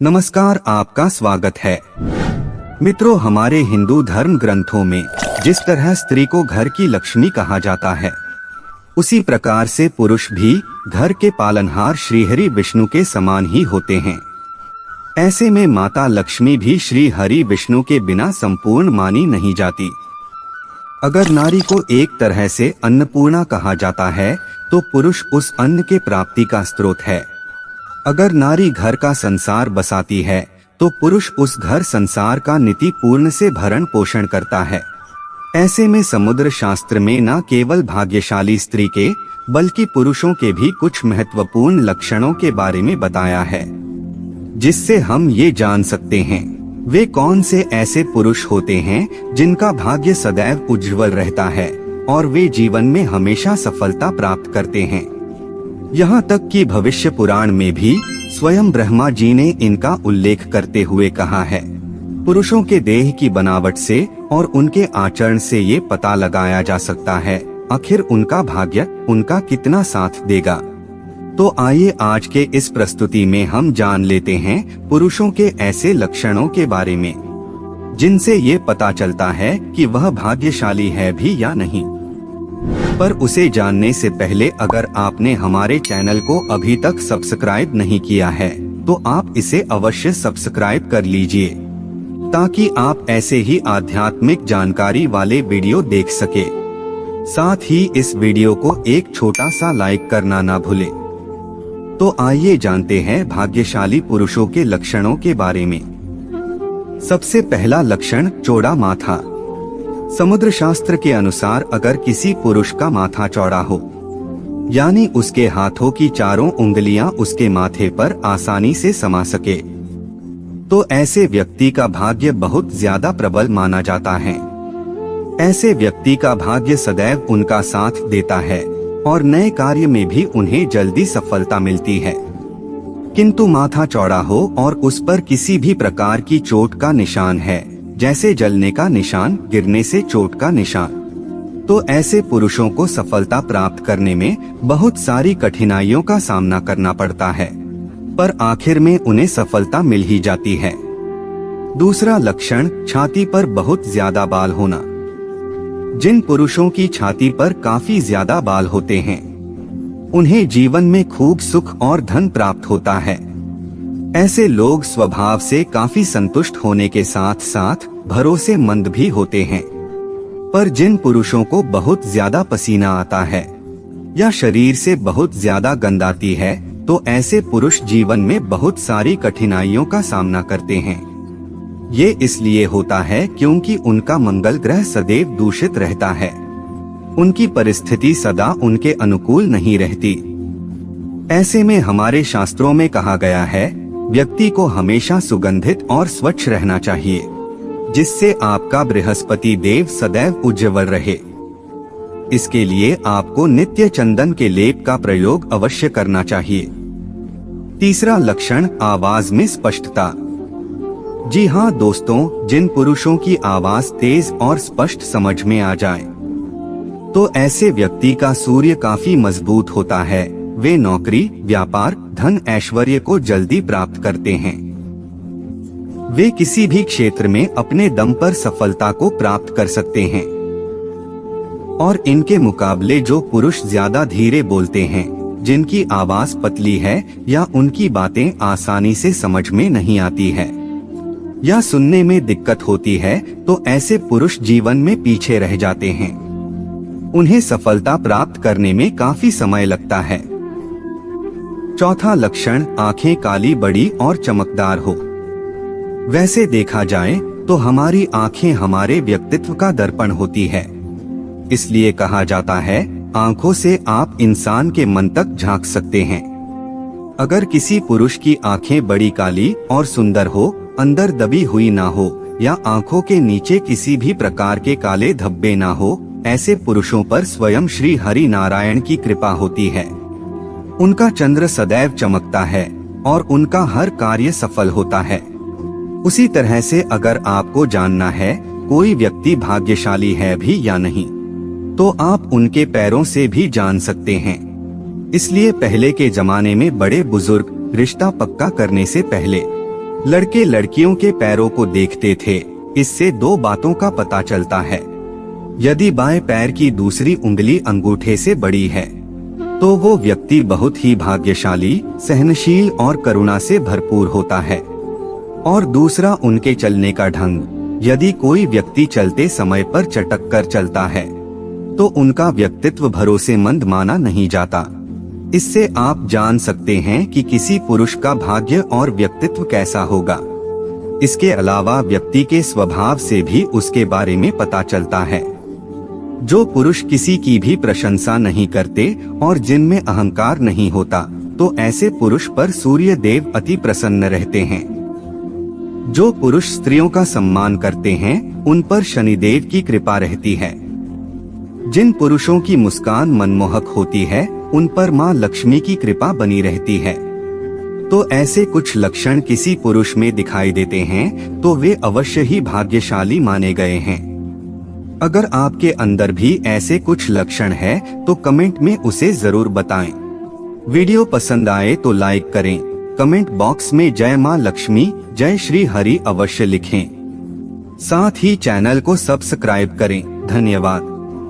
नमस्कार, आपका स्वागत है। मित्रों, हमारे हिंदू धर्म ग्रंथों में जिस तरह स्त्री को घर की लक्ष्मी कहा जाता है, उसी प्रकार से पुरुष भी घर के पालनहार श्रीहरि विष्णु के समान ही होते हैं। ऐसे में माता लक्ष्मी भी श्री हरि विष्णु के बिना संपूर्ण मानी नहीं जाती। अगर नारी को एक तरह से अन्नपूर्णा कहा जाता है, तो पुरुष उस अन्न के प्राप्ति का स्रोत है। अगर नारी घर का संसार बसाती है, तो पुरुष उस घर संसार का नीति पूर्ण से भरण पोषण करता है। ऐसे में समुद्र शास्त्र में न केवल भाग्यशाली स्त्री के, बल्कि पुरुषों के भी कुछ महत्वपूर्ण लक्षणों के बारे में बताया है, जिससे हम ये जान सकते हैं वे कौन से ऐसे पुरुष होते हैं जिनका भाग्य सदैव उज्जवल रहता है और वे जीवन में हमेशा सफलता प्राप्त करते हैं। यहाँ तक कि भविष्य पुराण में भी स्वयं ब्रह्मा जी ने इनका उल्लेख करते हुए कहा है। पुरुषों के देह की बनावट से और उनके आचरण से ये पता लगाया जा सकता है आखिर उनका भाग्य उनका कितना साथ देगा। तो आइए आज के इस प्रस्तुति में हम जान लेते हैं पुरुषों के ऐसे लक्षणों के बारे में, जिनसे ये पता चलता है कि वह भाग्यशाली है भी या नहीं। पर उसे जानने से पहले अगर आपने हमारे चैनल को अभी तक सब्सक्राइब नहीं किया है, तो आप इसे अवश्य सब्सक्राइब कर लीजिए, ताकि आप ऐसे ही आध्यात्मिक जानकारी वाले वीडियो देख सके। साथ ही इस वीडियो को एक छोटा सा लाइक करना ना भूले। तो आइए जानते हैं भाग्यशाली पुरुषों के लक्षणों के बारे में। सबसे पहला लक्षण, चौड़ा माथा। समुद्र शास्त्र के अनुसार अगर किसी पुरुष का माथा चौड़ा हो, यानी उसके हाथों की चारों उंगलियां उसके माथे पर आसानी से समा सके, तो ऐसे व्यक्ति का भाग्य बहुत ज्यादा प्रबल माना जाता है। ऐसे व्यक्ति का भाग्य सदैव उनका साथ देता है और नए कार्य में भी उन्हें जल्दी सफलता मिलती है। किंतु माथा चौड़ा हो और उस पर किसी भी प्रकार की चोट का निशान है, जैसे जलने का निशान, गिरने से चोट का निशान, तो ऐसे पुरुषों को सफलता प्राप्त करने में बहुत सारी कठिनाइयों का सामना करना पड़ता है, पर आखिर में उन्हें सफलता मिल ही जाती है। दूसरा लक्षण, छाती पर बहुत ज्यादा बाल होना। जिन पुरुषों की छाती पर काफी ज्यादा बाल होते हैं, उन्हें जीवन में खूब सुख और धन प्राप्त होता है। ऐसे लोग स्वभाव से काफी संतुष्ट होने के साथ साथ भरोसेमंद भी होते हैं। पर जिन पुरुषों को बहुत ज्यादा पसीना आता है या शरीर से बहुत ज्यादा गंध आती है, तो ऐसे पुरुष जीवन में बहुत सारी कठिनाइयों का सामना करते हैं। ये इसलिए होता है क्योंकि उनका मंगल ग्रह सदैव दूषित रहता है। उनकी परिस्थिति सदा उनके अनुकूल नहीं रहती। ऐसे में हमारे शास्त्रों में कहा गया है, व्यक्ति को हमेशा सुगंधित और स्वच्छ रहना चाहिए, जिससे आपका बृहस्पति देव सदैव उज्जवल रहे। इसके लिए आपको नित्य चंदन के लेप का प्रयोग अवश्य करना चाहिए। तीसरा लक्षण, आवाज में स्पष्टता। जी हाँ दोस्तों, जिन पुरुषों की आवाज तेज और स्पष्ट समझ में आ जाए, तो ऐसे व्यक्ति का सूर्य काफी मजबूत होता है। वे नौकरी, व्यापार, धन, ऐश्वर्य को जल्दी प्राप्त करते हैं। वे किसी भी क्षेत्र में अपने दम पर सफलता को प्राप्त कर सकते हैं। और इनके मुकाबले जो पुरुष ज्यादा धीरे बोलते हैं, जिनकी आवाज पतली है या उनकी बातें आसानी से समझ में नहीं आती है या सुनने में दिक्कत होती है, तो ऐसे पुरुष जीवन में पीछे रह जाते हैं। उन्हें सफलता प्राप्त करने में काफी समय लगता है। चौथा लक्षण, आंखें काली, बड़ी और चमकदार हो। वैसे देखा जाए तो हमारी आंखें हमारे व्यक्तित्व का दर्पण होती है। इसलिए कहा जाता है, आंखों से आप इंसान के मन तक झांक सकते हैं। अगर किसी पुरुष की आंखें बड़ी, काली और सुंदर हो, अंदर दबी हुई ना हो या आंखों के नीचे किसी भी प्रकार के काले धब्बे ना हो, ऐसे पुरुषों पर स्वयं श्री हरि नारायण की कृपा होती है। उनका चंद्र सदैव चमकता है और उनका हर कार्य सफल होता है। उसी तरह से अगर आपको जानना है कोई व्यक्ति भाग्यशाली है भी या नहीं, तो आप उनके पैरों से भी जान सकते हैं। इसलिए पहले के जमाने में बड़े बुजुर्ग रिश्ता पक्का करने से पहले लड़के लड़कियों के पैरों को देखते थे। इससे दो बातों का पता चलता है। यदि बाएं पैर की दूसरी उंगली अंगूठे से बड़ी है तो वो व्यक्ति बहुत ही भाग्यशाली, सहनशील और करुणा से भरपूर होता है। और दूसरा उनके चलने का ढंग। यदि कोई व्यक्ति चलते समय पर चटक कर चलता है तो उनका व्यक्तित्व भरोसेमंद माना नहीं जाता। इससे आप जान सकते हैं कि किसी पुरुष का भाग्य और व्यक्तित्व कैसा होगा। इसके अलावा व्यक्ति के स्वभाव से भी उसके बारे में पता चलता है। जो पुरुष किसी की भी प्रशंसा नहीं करते और जिनमें अहंकार नहीं होता, तो ऐसे पुरुष पर सूर्य देव अति प्रसन्न रहते हैं। जो पुरुष स्त्रियों का सम्मान करते हैं, उन पर शनिदेव की कृपा रहती है। जिन पुरुषों की मुस्कान मनमोहक होती है, उन पर माँ लक्ष्मी की कृपा बनी रहती है। तो ऐसे कुछ लक्षण किसी पुरुष में दिखाई देते हैं तो वे अवश्य ही भाग्यशाली माने गए हैं। अगर आपके अंदर भी ऐसे कुछ लक्षण है तो कमेंट में उसे जरूर बताएं। वीडियो पसंद आए तो लाइक करें। कमेंट बॉक्स में जय माँ लक्ष्मी, जय श्री हरि अवश्य लिखें। साथ ही चैनल को सब्सक्राइब करें। धन्यवाद।